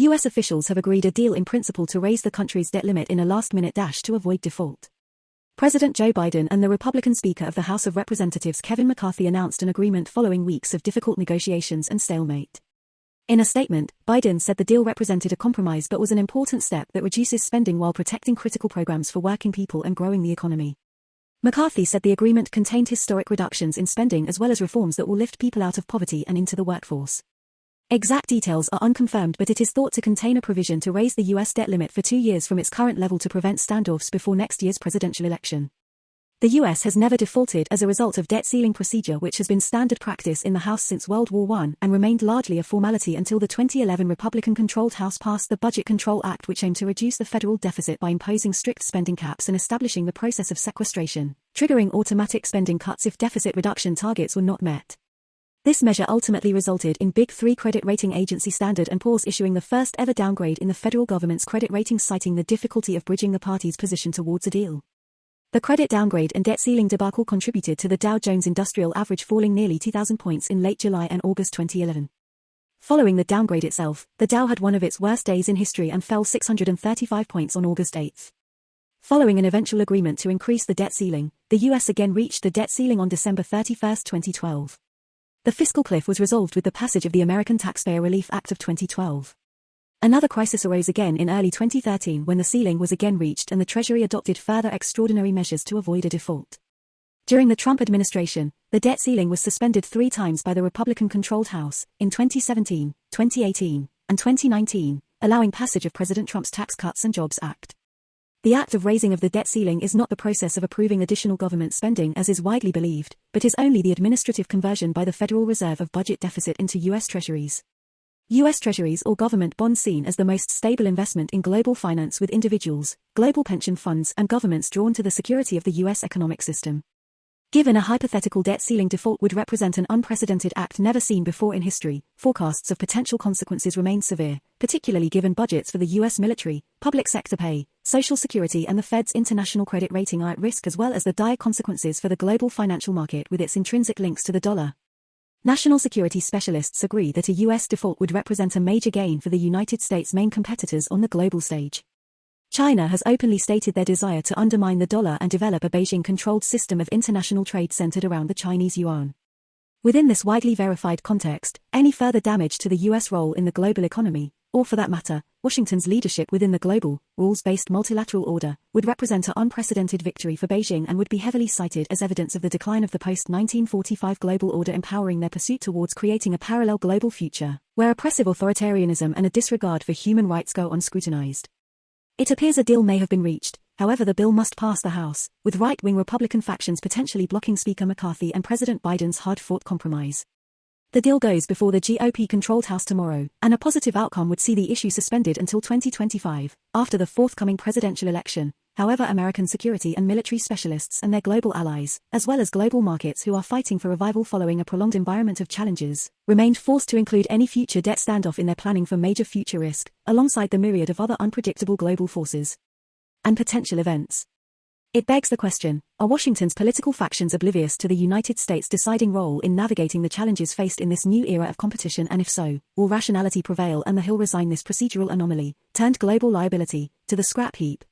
U.S. officials have agreed a deal in principle to raise the country's debt limit in a last-minute dash to avoid default. President Joe Biden and the Republican Speaker of the House of Representatives Kevin McCarthy announced an agreement following weeks of difficult negotiations and stalemate. In a statement, Biden said the deal represented a compromise but was an important step that reduces spending while protecting critical programs for working people and growing the economy. McCarthy said the agreement contained historic reductions in spending as well as reforms that will lift people out of poverty and into the workforce. Exact details are unconfirmed, but it is thought to contain a provision to raise the U.S. debt limit for 2 years from its current level to prevent standoffs before next year's presidential election. The U.S. has never defaulted as a result of debt ceiling procedure, which has been standard practice in the House since World War I and remained largely a formality until the 2011 Republican-controlled House passed the Budget Control Act, which aimed to reduce the federal deficit by imposing strict spending caps and establishing the process of sequestration, triggering automatic spending cuts if deficit reduction targets were not met. This measure ultimately resulted in Big Three credit rating agency Standard & Poor's issuing the first ever downgrade in the federal government's credit ratings, citing the difficulty of bridging the parties' position towards a deal. The credit downgrade and debt ceiling debacle contributed to the Dow Jones Industrial Average falling nearly 2,000 points in late July and August 2011. Following the downgrade itself, the Dow had one of its worst days in history and fell 635 points on August 8. Following an eventual agreement to increase the debt ceiling, the U.S. again reached the debt ceiling on December 31, 2012. The fiscal cliff was resolved with the passage of the American Taxpayer Relief Act of 2012. Another crisis arose again in early 2013 when the ceiling was again reached and the Treasury adopted further extraordinary measures to avoid a default. During the Trump administration, the debt ceiling was suspended 3 times by the Republican-controlled House, in 2017, 2018, and 2019, allowing passage of President Trump's Tax Cuts and Jobs Act. The act of raising of the debt ceiling is not the process of approving additional government spending as is widely believed, but is only the administrative conversion by the Federal Reserve of budget deficit into U.S. Treasuries. U.S. Treasuries or government bonds, seen as the most stable investment in global finance, with individuals, global pension funds and governments drawn to the security of the U.S. economic system. Given a hypothetical debt ceiling default would represent an unprecedented act never seen before in history, forecasts of potential consequences remain severe, particularly given budgets for the U.S. military, public sector pay, Social Security and the Fed's international credit rating are at risk, as well as the dire consequences for the global financial market with its intrinsic links to the dollar. National security specialists agree that a U.S. default would represent a major gain for the United States' main competitors on the global stage. China has openly stated their desire to undermine the dollar and develop a Beijing-controlled system of international trade centered around the Chinese yuan. Within this widely verified context, any further damage to the U.S. role in the global economy, or for that matter, Washington's leadership within the global, rules-based multilateral order, would represent an unprecedented victory for Beijing and would be heavily cited as evidence of the decline of the post-1945 global order, empowering their pursuit towards creating a parallel global future, where oppressive authoritarianism and a disregard for human rights go unscrutinized. It appears a deal may have been reached, however the bill must pass the House, with right-wing Republican factions potentially blocking Speaker McCarthy and President Biden's hard-fought compromise. The deal goes before the GOP-controlled House tomorrow, and a positive outcome would see the issue suspended until 2025, after the forthcoming presidential election. However, American security and military specialists and their global allies, as well as global markets who are fighting for revival following a prolonged environment of challenges, remained forced to include any future debt standoff in their planning for major future risk, alongside the myriad of other unpredictable global forces and potential events. It begs the question, are Washington's political factions oblivious to the United States' deciding role in navigating the challenges faced in this new era of competition, and if so, will rationality prevail and the Hill resign this procedural anomaly, turned global liability, to the scrap heap,